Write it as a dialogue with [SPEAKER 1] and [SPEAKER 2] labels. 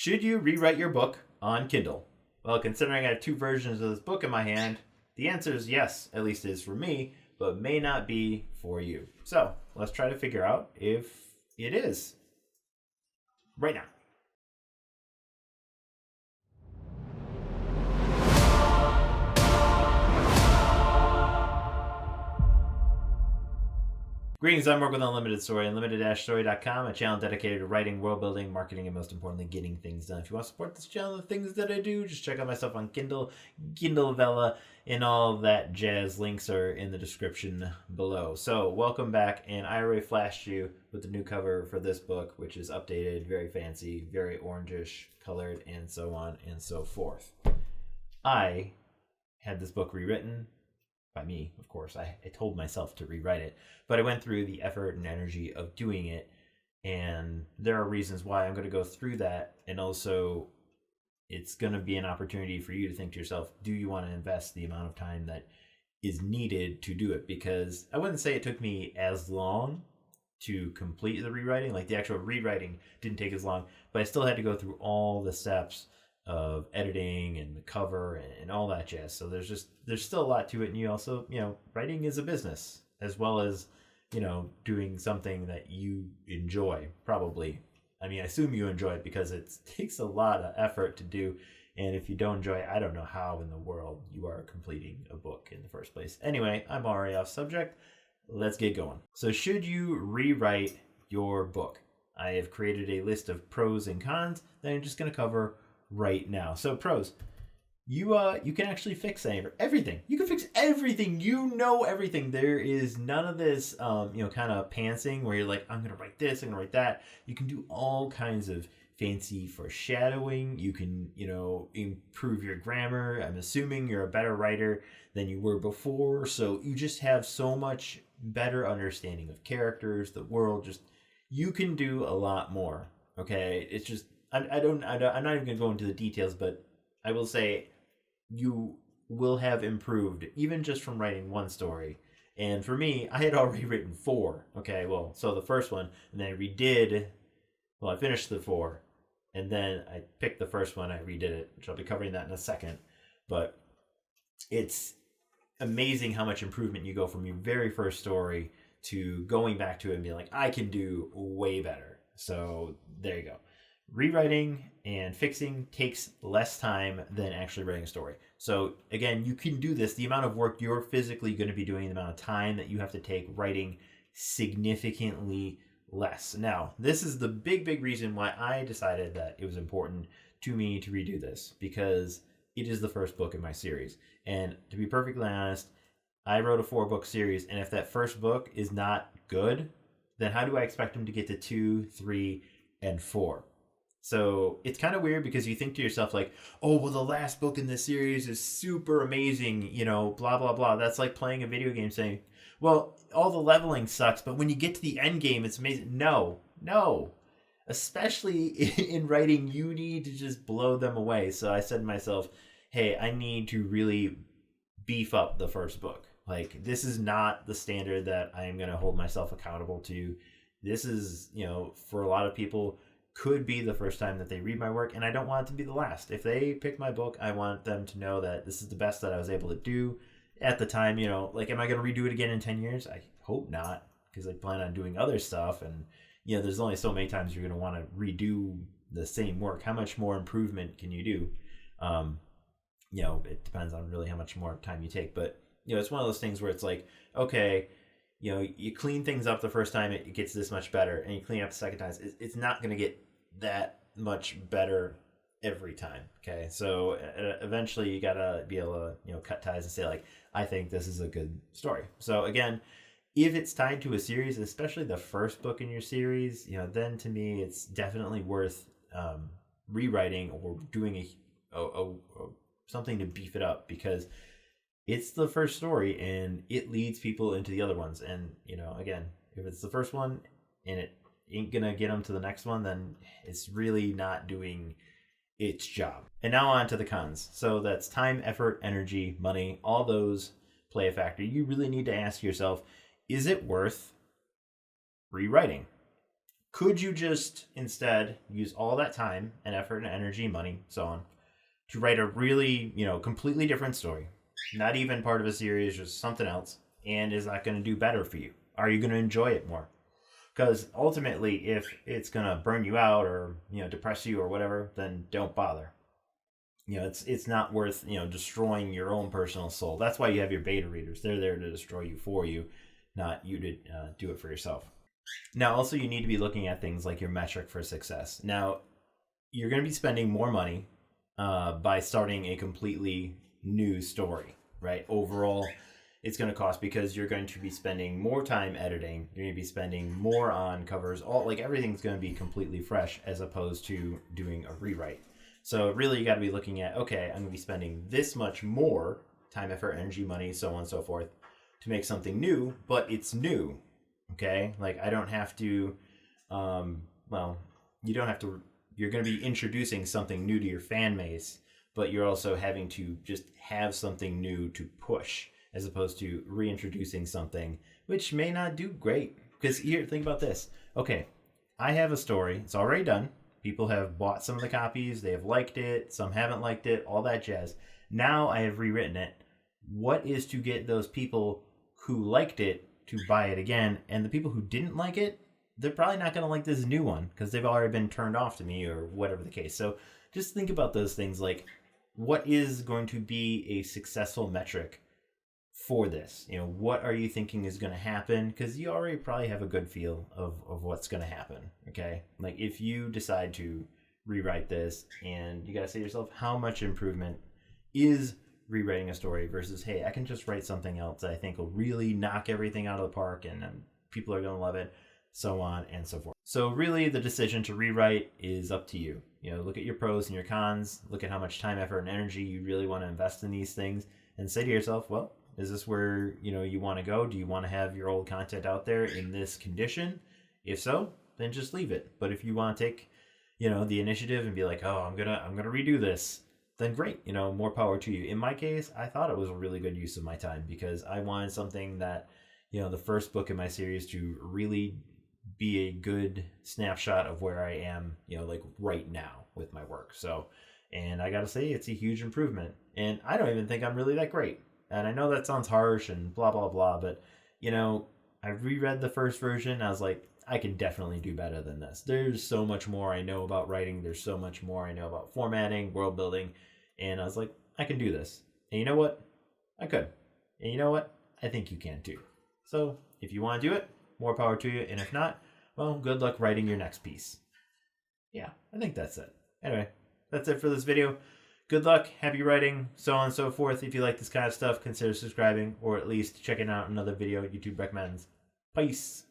[SPEAKER 1] Should you rewrite your book on Kindle? Well, considering I have two versions of this book in my hand, the answer is yes, at least it is for me, but may not be for you. So let's try to figure out if it is right now. Greetings, I'm Mark with Unlimited Story, unlimited-story.com, a channel dedicated to writing, world building, marketing, and most importantly, getting things done. If you want to support this channel, the things that I do, just check out my stuff on Kindle, Kindle Vella, and all that jazz. Links are in the description below. So, welcome back, and I already flashed you with the new cover for this book, which is updated, very fancy, very orangish colored, and so on and so forth. I had this book rewritten by me, of course. I told myself to rewrite it, but I went through the effort and energy of doing it, and there are reasons why I'm going to go through that, and also it's going to be an opportunity for you to think to yourself, do you want to invest the amount of time that is needed to do it? Because I wouldn't say it took me as long to complete the rewriting. Like, the actual rewriting didn't take as long, but I still had to go through all the steps of editing and the cover and all that jazz. So there's still a lot to it, and you also, writing is a business as well as, doing something that you enjoy, probably. I mean, I assume you enjoy it because it takes a lot of effort to do, and if you don't enjoy it, I don't know how in the world you are completing a book in the first place. Anyway, I'm already off subject. Let's get going. So, should you rewrite your book? I have created a list of pros and cons that I'm just going to cover right now. So, pros: you can actually fix everything. You can fix everything. Everything. There is none of this kind of pantsing where you're like, I'm gonna write this, I'm gonna write that. You can do all kinds of fancy foreshadowing. You can improve your grammar. I'm assuming you're a better writer than you were before, so you just have so much better understanding of characters, the world. Just, you can do a lot more. Okay, it's just, I'm not even gonna go into the details, but I will say you will have improved even just from writing one story. And for me, I had already written 4. Okay, well, so the first one, and then I finished the 4, and then I picked the first one, I redid it, which I'll be covering that in a second. But it's amazing how much improvement you go from your very first story to going back to it and being like, I can do way better. So there you go. Rewriting and fixing takes less time than actually writing a story. So again, you can do this. The amount of work you're physically going to be doing, the amount of time that you have to take writing, significantly less. Now, this is the big reason why I decided that it was important to me to redo this, because it is the first book in my series. And to be perfectly honest, I wrote a 4-book series, and if that first book is not good, then how do I expect them to get to 2, 3, and 4? So it's kind of weird, because you think to yourself like, oh, well, the last book in this series is super amazing, blah, blah, blah. That's like playing a video game saying, well, all the leveling sucks, but when you get to the end game, it's amazing. No. Especially in writing, you need to just blow them away. So I said to myself, hey, I need to really beef up the first book. Like, this is not the standard that I am going to hold myself accountable to. This is, for a lot of people, could be the first time that they read my work, and I don't want it to be the last. If they pick my book, I want them to know that this is the best that I was able to do at the time. Like, am I going to redo it again in 10 years? I hope not, because I plan on doing other stuff, and there's only so many times you're going to want to redo the same work. How much more improvement can you do? It depends on really how much more time you take, but it's one of those things where it's like, okay, you clean things up the first time, it gets this much better, and you clean up the second time, it's not going to get that much better every time. Okay, so eventually you gotta be able to cut ties and say, like, I think this is a good story. So again, if it's tied to a series, especially the first book in your series, then to me it's definitely worth rewriting or doing a something to beef it up, because it's the first story and it leads people into the other ones. And again, if it's the first one and it ain't gonna get them to the next one, then it's really not doing its job. And now on to the cons. So that's time, effort, energy, money. All those play a factor. You really need to ask yourself, is it worth rewriting? Could you just instead use all that time and effort and energy, money, so on, to write a really, completely different story? Not even part of a series, just something else. And is that going to do better for you? Are you going to enjoy it more? Because ultimately, if it's going to burn you out or, depress you or whatever, then don't bother. It's not worth, destroying your own personal soul. That's why you have your beta readers. They're there to destroy you for you, not you to do it for yourself. Now, also, you need to be looking at things like your metric for success. Now, you're going to be spending more money by starting a completely new story, right? Overall, it's going to cost because you're going to be spending more time editing. You're going to be spending more on covers. Everything's going to be completely fresh as opposed to doing a rewrite. So really, you got to be looking at, okay, I'm going to be spending this much more time, effort, energy, money, so on and so forth to make something new, but it's new. Okay, like I don't have to, you don't have to, you're going to be introducing something new to your fan base, but you're also having to just have something new to push as opposed to reintroducing something which may not do great. Because here, think about this. Okay, I have a story. It's already done. People have bought some of the copies. They have liked it. Some haven't liked it. All that jazz. Now I have rewritten it. What is to get those people who liked it to buy it again? And the people who didn't like it, they're probably not going to like this new one because they've already been turned off to me or whatever the case. So just think about those things, like what is going to be a successful metric for this? What are you thinking is going to happen? Because you already probably have a good feel of what's going to happen. Okay, like if you decide to rewrite this, and you got to say to yourself, how much improvement is rewriting a story versus, hey, I can just write something else that I think will really knock everything out of the park and people are going to love it, so on and so forth. So really the decision to rewrite is up to you. Look at your pros and your cons, look at how much time, effort, and energy you really want to invest in these things, and say to yourself, well, is this where you want to go? Do you want to have your old content out there in this condition? If so, then just leave it. But if you want to take the initiative and be like, oh, I'm gonna redo this, then great, more power to you. In my case, I thought it was a really good use of my time because I wanted something that, the first book in my series to really be a good snapshot of where I am, like right now with my work. So, and I gotta say, it's a huge improvement. And I don't even think I'm really that great. And I know that sounds harsh and blah, blah, blah, but, I reread the first version. I was like, I can definitely do better than this. There's so much more I know about writing. There's so much more I know about formatting, world building. And I was like, I can do this. And you know what? I could. And you know what? I think you can too. So if you want to do it, more power to you. And if not, well, good luck writing your next piece. Yeah, I think that's it. Anyway, that's it for this video. Good luck, happy writing, so on and so forth. If you like this kind of stuff, consider subscribing or at least checking out another video YouTube recommends. Peace.